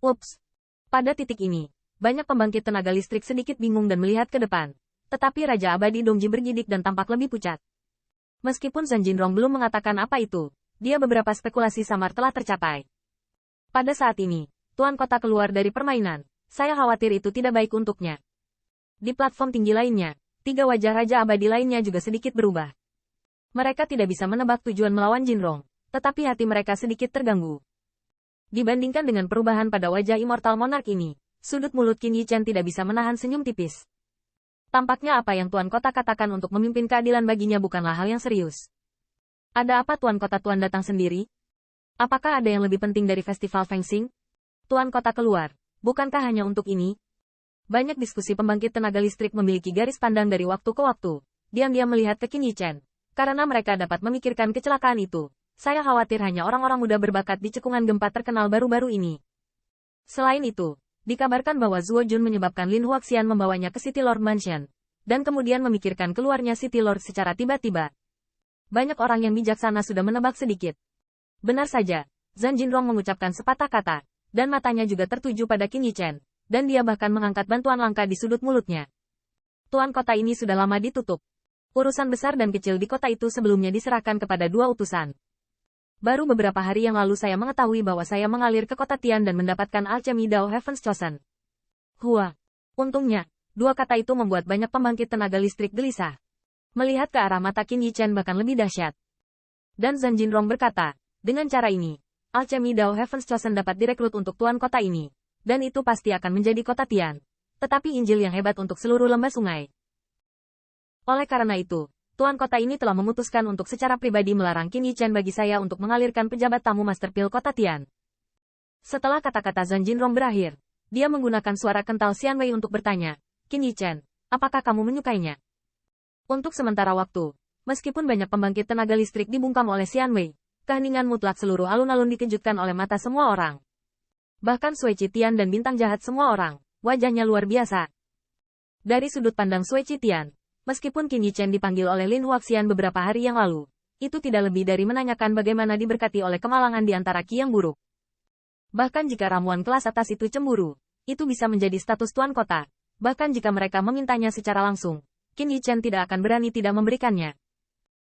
Ups. Pada titik ini, banyak pembangkit tenaga listrik sedikit bingung dan melihat ke depan. Tetapi Raja Abadi Dongji bergidik dan tampak lebih pucat. Meskipun Zhang Jinrong belum mengatakan apa itu, dia beberapa spekulasi samar telah tercapai. Pada saat ini, Tuan Kota keluar dari permainan. Saya khawatir itu tidak baik untuknya. Di platform tinggi lainnya, 3 wajah Raja Abadi lainnya juga sedikit berubah. Mereka tidak bisa menebak tujuan melawan Jinrong, tetapi hati mereka sedikit terganggu. Dibandingkan dengan perubahan pada wajah Immortal Monarch ini, sudut mulut Qin Yichen tidak bisa menahan senyum tipis. Tampaknya apa yang Tuan Kota katakan untuk memimpin keadilan baginya bukanlah hal yang serius. Ada apa Tuan Kota Tuan datang sendiri? Apakah ada yang lebih penting dari festival fencing? Tuan Kota keluar, bukankah hanya untuk ini? Banyak diskusi pembangkit tenaga listrik memiliki garis pandang dari waktu ke waktu. Diam-diam melihat ke Qin Yichen. Karena mereka dapat memikirkan kecelakaan itu. Saya khawatir hanya orang-orang muda berbakat di cekungan gempa terkenal baru-baru ini. Selain itu, dikabarkan bahwa Zuo Jun menyebabkan Lin Huaxian membawanya ke City Lord Mansion. Dan kemudian memikirkan keluarnya City Lord secara tiba-tiba. Banyak orang yang bijaksana sudah menebak sedikit. Benar saja, Zhang Jinrong mengucapkan sepatah kata, dan matanya juga tertuju pada Qin Yichen, dan dia bahkan mengangkat bantuan langka di sudut mulutnya. Tuan kota ini sudah lama ditutup. Urusan besar dan kecil di kota itu sebelumnya diserahkan kepada 2 utusan. Baru beberapa hari yang lalu saya mengetahui bahwa saya mengalir ke kota Tian dan mendapatkan alchemy Dao Heaven's Chosen. Hua. Untungnya, 2 kata itu membuat banyak pembangkit tenaga listrik gelisah. Melihat ke arah mata Qin Yichen bahkan lebih dahsyat. Dan Zhang Jinrong berkata, dengan cara ini, alchemy Dao Heaven's Chosen dapat direkrut untuk tuan kota ini. Dan itu pasti akan menjadi kota Tian. Tetapi Injil yang hebat untuk seluruh lembah sungai. Oleh karena itu, tuan kota ini telah memutuskan untuk secara pribadi melarang Qin Yichen bagi saya untuk mengalirkan pejabat tamu Master Pil kota Tian. Setelah kata-kata Zhang Jinrong berakhir, dia menggunakan suara kental Xian Wei untuk bertanya, Qin Yichen, apakah kamu menyukainya? Untuk sementara waktu, meskipun banyak pembangkit tenaga listrik dibungkam oleh Xian Wei, keheningan mutlak seluruh alun-alun dikejutkan oleh mata semua orang. Bahkan Sui Tian dan bintang jahat semua orang, wajahnya luar biasa. Dari sudut pandang Sui Tian, meskipun Qin Yichen dipanggil oleh Lin Huaxian beberapa hari yang lalu, itu tidak lebih dari menanyakan bagaimana diberkati oleh kemalangan di antara Qi yang buruk. Bahkan jika ramuan kelas atas itu cemburu, itu bisa menjadi status tuan kota. Bahkan jika mereka memintanya secara langsung, Qin Yichen tidak akan berani tidak memberikannya.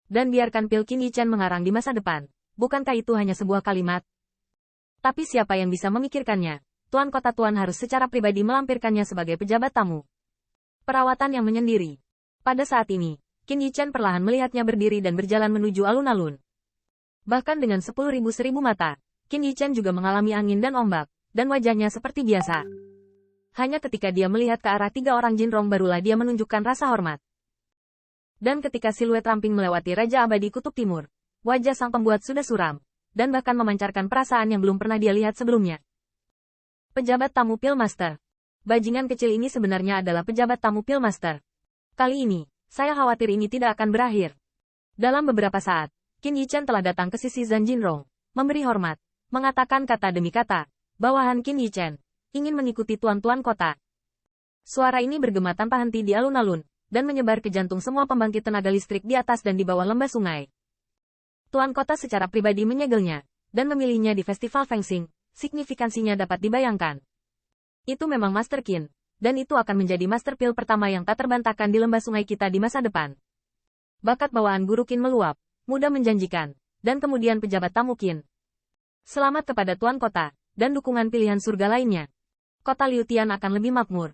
Dan biarkan pil Qin Yichen mengarang di masa depan, bukankah itu hanya sebuah kalimat? Tapi siapa yang bisa memikirkannya? Tuan kota tuan harus secara pribadi melampirkannya sebagai pejabat tamu. Perawatan yang menyendiri. Pada saat ini, Qin Yichen perlahan melihatnya berdiri dan berjalan menuju alun-alun. Bahkan dengan 10.000 mata, Qin Yichen juga mengalami angin dan ombak, dan wajahnya seperti biasa. Hanya ketika dia melihat ke arah 3 orang Jinrong barulah dia menunjukkan rasa hormat. Dan ketika siluet ramping melewati Raja Abadi Kutub Timur, wajah sang pembuat sudah suram, dan bahkan memancarkan perasaan yang belum pernah dia lihat sebelumnya. Pejabat tamu Pil Master. Bajingan kecil ini sebenarnya adalah pejabat tamu Pil Master. Kali ini, saya khawatir ini tidak akan berakhir. Dalam beberapa saat, Qin Yichen telah datang ke sisi Zhang Jinrong, memberi hormat, mengatakan kata demi kata, bawahan Qin Yichen, ingin mengikuti tuan-tuan kota. Suara ini bergema tanpa henti di alun-alun, dan menyebar ke jantung semua pembangkit tenaga listrik di atas dan di bawah lembah sungai. Tuan kota secara pribadi menyegelnya, dan memilihnya di festival fencing, signifikansinya dapat dibayangkan. Itu memang Master Qin. Dan itu akan menjadi Master Pil pertama yang tak terbantahkan di lembah sungai kita di masa depan. Bakat bawaan guru Qin meluap, mudah menjanjikan, dan kemudian pejabat tamu Qin. Selamat kepada Tuan Kota, dan dukungan pilihan surga lainnya. Kota Liu Tian akan lebih makmur.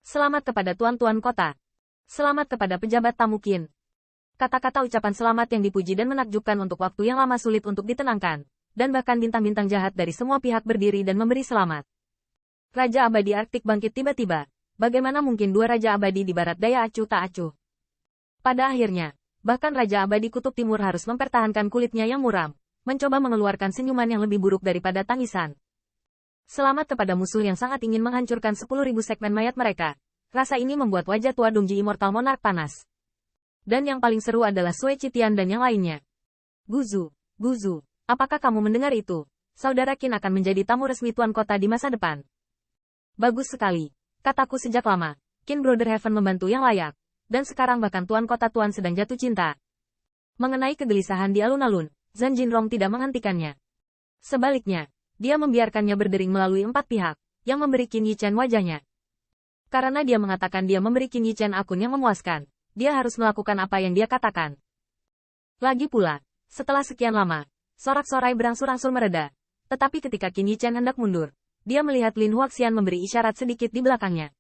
Selamat kepada Tuan-Tuan Kota. Selamat kepada pejabat tamu Qin. Kata-kata ucapan selamat yang dipuji dan menakjubkan untuk waktu yang lama sulit untuk ditenangkan, dan bahkan bintang-bintang jahat dari semua pihak berdiri dan memberi selamat. Raja Abadi Arktik bangkit tiba-tiba. Bagaimana mungkin 2 Raja Abadi di barat daya acuh tak acuh? Pada akhirnya, bahkan Raja Abadi Kutub Timur harus mempertahankan kulitnya yang muram, mencoba mengeluarkan senyuman yang lebih buruk daripada tangisan. Selamat kepada musuh yang sangat ingin menghancurkan 10.000 segmen mayat mereka. Rasa ini membuat wajah tua Dongji Immortal Monarch panas. Dan yang paling seru adalah Sui Tian dan yang lainnya. Guzu, apakah kamu mendengar itu? Saudara Qin akan menjadi tamu resmi tuan kota di masa depan. Bagus sekali. Kataku sejak lama, Qin Brother Heaven membantu yang layak. Dan sekarang bahkan tuan kota tuan sedang jatuh cinta. Mengenai kegelisahan di alun-alun, Zhang Jinrong tidak menghentikannya. Sebaliknya, Dia membiarkannya berdering melalui 4 pihak, yang memberi Qin Yichen wajahnya. Karena dia mengatakan dia memberi Qin Yichen akun yang memuaskan, dia harus melakukan apa yang dia katakan. Lagi pula, setelah sekian lama, sorak-sorai berangsur-angsur mereda. Tetapi ketika Qin Yichen hendak mundur, dia melihat Lin Huaxian memberi isyarat sedikit di belakangnya.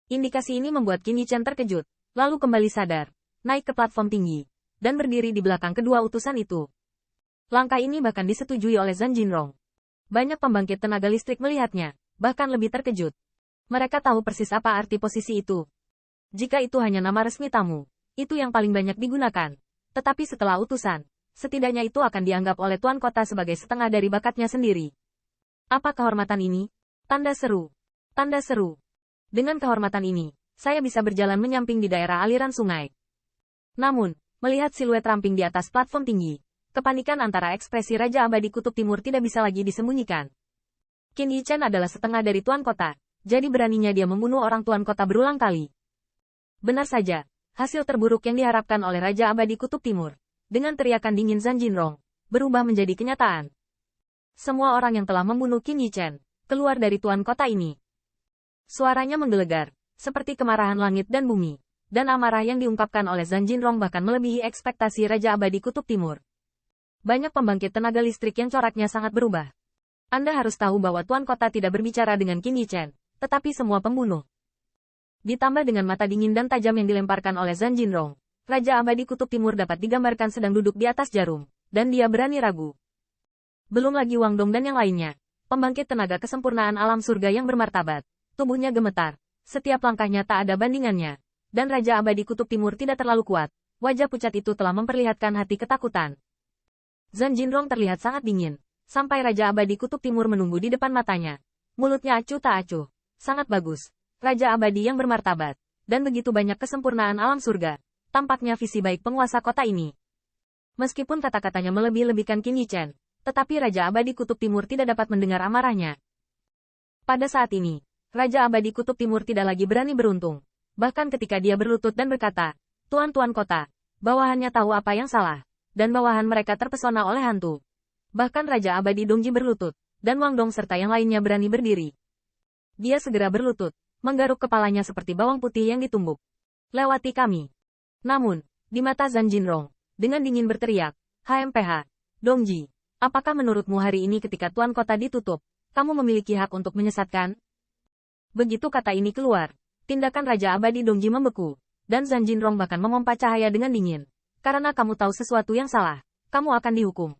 Indikasi ini membuat Qin Yichen terkejut, lalu kembali sadar, naik ke platform tinggi, dan berdiri di belakang kedua utusan itu. Langkah ini bahkan disetujui oleh Zhan Jinrong. Banyak pembangkit tenaga listrik melihatnya, bahkan lebih terkejut. Mereka tahu persis apa arti posisi itu. Jika itu hanya nama resmi tamu, itu yang paling banyak digunakan. Tetapi setelah utusan, setidaknya itu akan dianggap oleh tuan kota sebagai setengah dari bakatnya sendiri. Apa kehormatan ini? Tanda seru. Tanda seru. Dengan kehormatan ini, saya bisa berjalan menyamping di daerah aliran sungai. Namun, melihat siluet ramping di atas platform tinggi, kepanikan antara ekspresi Raja Abadi Kutub Timur tidak bisa lagi disembunyikan. Qin Yichen adalah setengah dari tuan kota, jadi beraninya dia membunuh orang tuan kota berulang kali. Benar saja, hasil terburuk yang diharapkan oleh Raja Abadi Kutub Timur, dengan teriakan dingin Zhan Jinrong, berubah menjadi kenyataan. Semua orang yang telah membunuh Qin Yichen, keluar dari tuan kota ini. Suaranya menggelegar, seperti kemarahan langit dan bumi, dan amarah yang diungkapkan oleh Zhan Jinrong bahkan melebihi ekspektasi Raja Abadi Kutub Timur. Banyak pembangkit tenaga listrik yang coraknya sangat berubah. Anda harus tahu bahwa tuan kota tidak berbicara dengan Qin Yichen, tetapi semua pembunuh. Ditambah dengan mata dingin dan tajam yang dilemparkan oleh Zhan Jinrong, Raja Abadi Kutub Timur dapat digambarkan sedang duduk di atas jarum, dan dia berani ragu. Belum lagi Wang Dong dan yang lainnya, pembangkit tenaga kesempurnaan alam surga yang bermartabat, tubuhnya gemetar, setiap langkahnya tak ada bandingannya, dan Raja Abadi Kutub Timur tidak terlalu kuat, wajah pucat itu telah memperlihatkan hati ketakutan. Zhan Jinrong terlihat sangat dingin, sampai Raja Abadi Kutub Timur menunggu di depan matanya. Mulutnya acuh tak acuh, sangat bagus, Raja Abadi yang bermartabat, dan begitu banyak kesempurnaan alam surga. Tampaknya visi baik penguasa kota ini. Meskipun kata-katanya melebih-lebihkan Qin Yichen, tetapi Raja Abadi Kutub Timur tidak dapat mendengar amarahnya. Pada saat ini, Raja Abadi Kutub Timur tidak lagi berani beruntung. Bahkan ketika dia berlutut dan berkata, "Tuan-tuan kota," bawahannya tahu apa yang salah, dan bawahan mereka terpesona oleh hantu. Bahkan Raja Abadi Dongji berlutut, dan Wang Dong serta yang lainnya berani berdiri. Dia segera berlutut, menggaruk kepalanya seperti bawang putih yang ditumbuk. "Lewati kami." Namun, di mata Zhan Jinrong, dengan dingin berteriak, "HMPH, Dongji, apakah menurutmu hari ini ketika tuan kota ditutup, kamu memiliki hak untuk menyesatkan?" Begitu kata ini keluar, tindakan Raja Abadi Dongji membeku, dan Zhan Jinrong bahkan memompa cahaya dengan dingin. "Karena kamu tahu sesuatu yang salah, kamu akan dihukum."